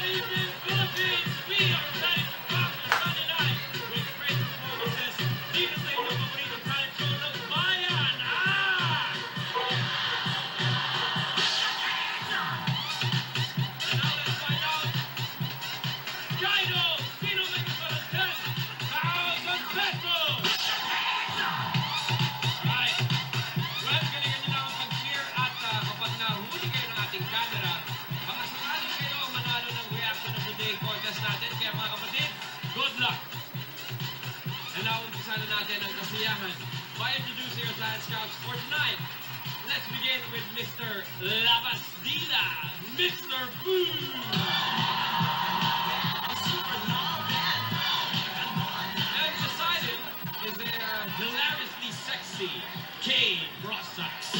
evening, Philippines! We are ready to rock on Sunday night with great performances dito sa inyong paboritong talent show ng Bayan! And now let's find out, Kaido, sino may gusto ng 10,000 pesos? Right. Well, galingan nyo lang ang pag-cheer at kapag nahuli kayo ng ating camera, baka sakali kayo manalo ng reaction of the day contest natin. Kaya mga kapatid, good luck! And now, umpisa na natin ang kasiyahan by introducing our talent scouts for tonight. Let's begin with Mr. Labastida, Mr. Boo! And beside him is their hilariously sexy Kay Brossax.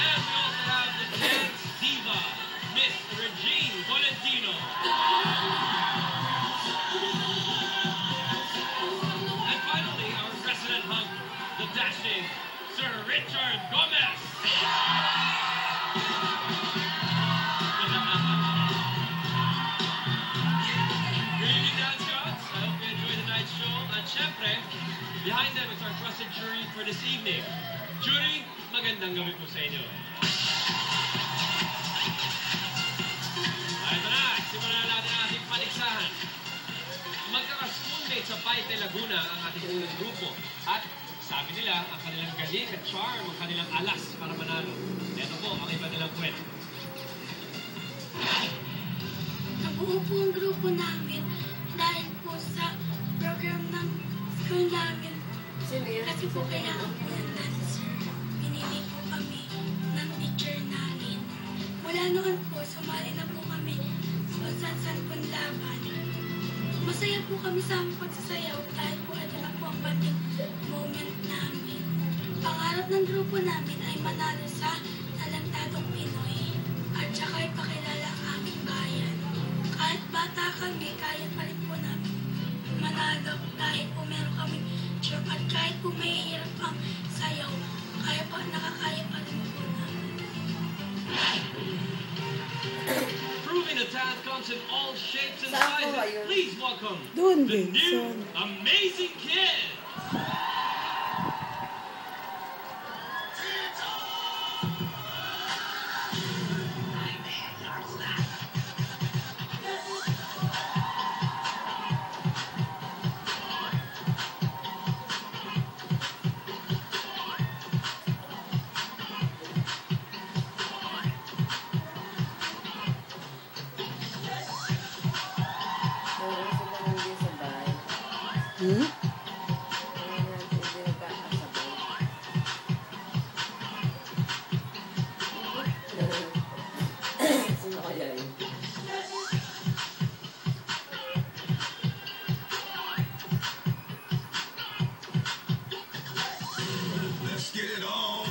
And we also have the dance diva, Miss Regine Valentino. And finally, our resident hunk, the dashing Sir Richard Gomez. Good evening, dance scouts. I hope you enjoy tonight's show. At syempre, behind them is our trusted jury for this evening. Jury, magandang gabi po sa inyo. Ito na, simulan natin ang ating paligsahan. Magkaka-schoolmate sa Paite, Laguna ang ating unang grupo. At sabi nila, ang kanilang galing at charm, ang kanilang alas para manalo. Ito po ang iba nilang kwento. Nabuo po ang grupo namin dahil po sa program ng school namin. Kasi po kailangan po ng dancer. Pinili po kami ng teacher namin. Mula noon po, sumali na po kami sa saan pong laban. Masaya po kami sa aming pagsasayaw dahil po ito na po ang banding moment namin. Pangarap ng grupo namin ay manalo sa talentadong Pinoy at saka ipakilala ang aming bayan. Kahit bata kami, kaya pa rin po namin manalo dahil po meron kaming joke at kahit po mahihirap ang sayaw, nakakaya pa rin po namin. Proving the talent comes in all shapes and sizes. Please welcome Doon the din, new son. Amazing Kids. Hmm? Let's get it on.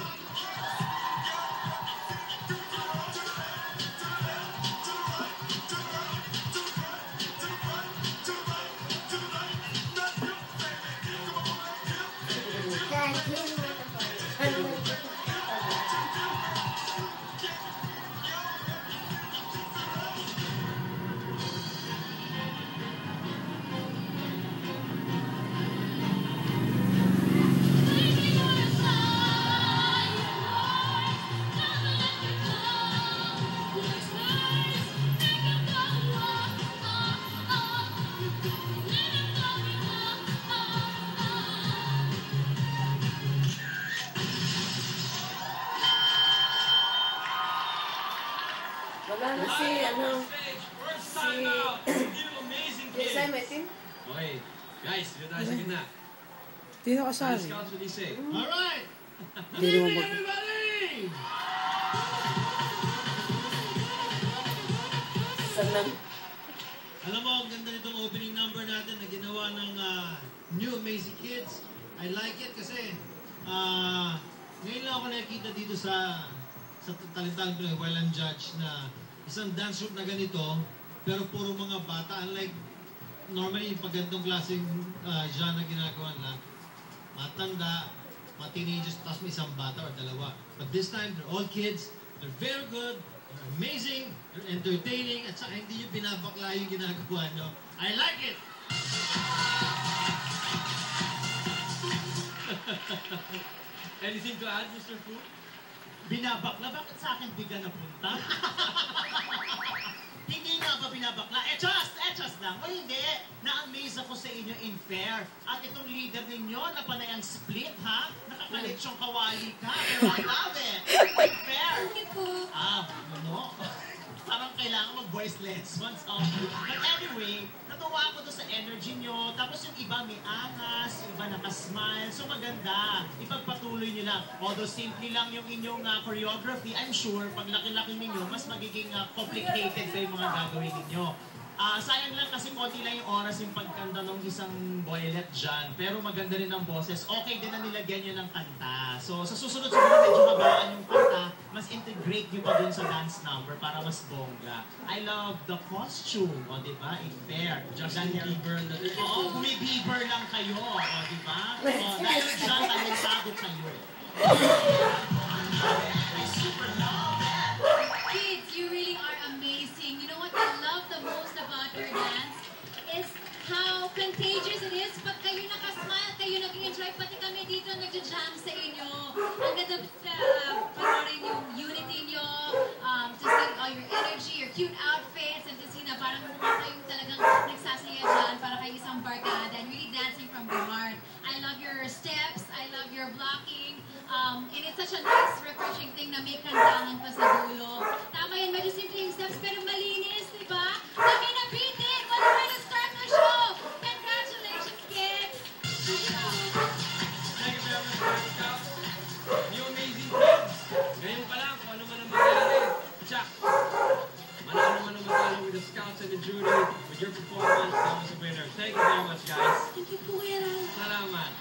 Wala na si, ano, First time out, the new Amazing Kids. Lisa, may team? Okay, guys, dito tayo sa gitna. Sino Talent kasali? scouts, what do you say? Alright! Hindi naman mag... Everybody! Saan lang? Alam mo, ang ganda nitong opening number natin na ginawa ng New Amazing Kids. I like it kasi ngayon lang ako nakikita dito sa Talentang Pinoy, well and judged na isang dance group na ganito pero puro mga bata. Unlike normally yung pag ganitong klaseng genre ginagawa nila, matanda, mga teenagers, tapos may isang bata or dalawa. But this time, they're all kids, they're very good, they're amazing, they're entertaining, at saka hindi yung binabakla yung ginagawa nyo. I like it! Anything to add, Mr. Fu? Binabakla? Bakit sa akin biga na punta? Hindi nga ba binabakla? Etos lang. O hindi, na-amaze ako sa inyo in fair. At itong leader ninyo na panay ang split, ha? Nakakalit siyang kawali ka. Pero I love it. In fair. Hindi po. No. Parang kailangan mag-voice lessons. But anyway, natuwa ako doon sa energy nyo. Tapos yung iba may angas, yung iba nakasmile. So maganda. Ipagpatuloy nyo lang. Although simple lang yung inyong choreography, I'm sure pag laki-laki ninyo, mas magiging complicated pa yung mga gagawin ninyo. Sayang lang kasi konti lang yung oras yung pagkanta ng isang boylet dyan. Pero maganda rin ang boses. Okay din na nilagyan nyo ng kanta. So sa susunod siguro medyo magaan yung kanta, mas integrate nyo pa dun sa dance number para mas bongga. I love the costume, o diba? In fair. Justin Bieber na rin. Oo, bumibieber lang kayo, o diba? Dahil dyan, talentado kayo. I super love that. Kids, you really are amazing. You know what I love the most about your dance is how contagious it is. Pag kayo nakasmile, kayo nag-enjoy, pati kami dito nagja-jam sa inyo. Ang ganda panoorin yung unity nyo, to see all your energy, your cute outfits, and to see na parang mukha kayong talagang nagsasaya dyan para kayo isang barkada and really dancing from the heart. I love your steps, I love your blocking, and it's such a nice, refreshing thing na may kantangan pa sa dulo. Tama yan, medyo simple yung steps, pero malinis, di ba? Kami nabitin! What a way to start the show! Congratulations, kids! Thank you very much, Boy Scouts. New Amazing Kids. Ngayon pa lang, kung ano man ang mangyari. Chuck, manalo man ang manalo with the Scouts and the jury. With your performance, that was a winner. Thank you very much, guys. Thank you po, Kuya Ral. Salamat.